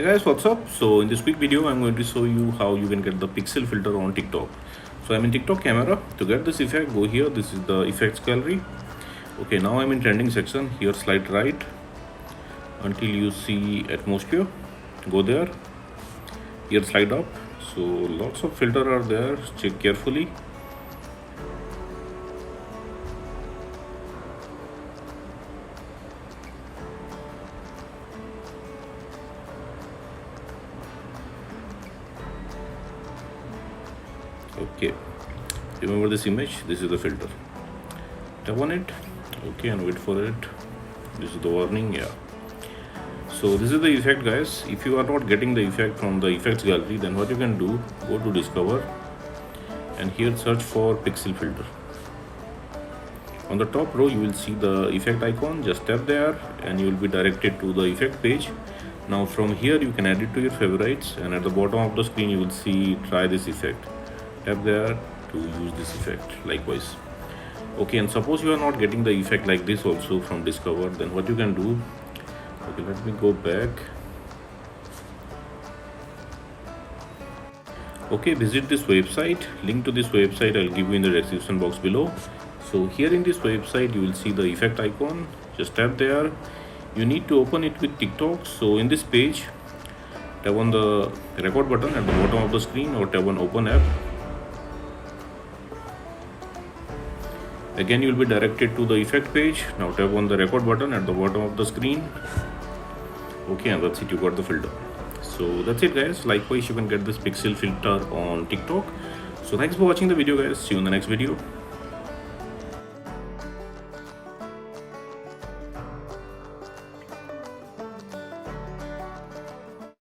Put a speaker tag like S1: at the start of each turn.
S1: Hey guys, what's up? So in this quick video I'm going to show you how you can get the pixel filter on TikTok. So I'm in TikTok camera. To get this effect, go here. This is the effects gallery. Okay, now I'm in trending section. Here slide right until you see atmosphere. Go there. Here slide up. So lots of filter are there. Check carefully. Okay, remember this image. This is the filter. Tap on it. Okay, and wait for it. This is the warning. Yeah, so this is the effect, guys. If you are not getting the effect from the effects gallery, then what you can do, go to discover and here search for pixel filter. On the top row you will see the effect icon. Just tap there and you will be directed to the effect page. Now from here you can add it to your favorites, and at the bottom of the screen you will see try this effect. Tap there to use this effect likewise. Okay, and suppose you are not getting the effect like this also from discover, then what you can do, okay, let me go back. Okay, visit this website. Link to this website I'll give you in the description box below. So here in this website you will see the effect icon. Just tap there. You need to open it with TikTok. So in this page, tap on the record button at the bottom of the screen or tap on open app. Again you will be directed to the effect page. Now tap on the record button at the bottom of the screen. Okay, and that's it, you got the filter. So that's it, guys. Likewise you can get this pixel filter on TikTok. So thanks for watching the video, guys. See you in the next video.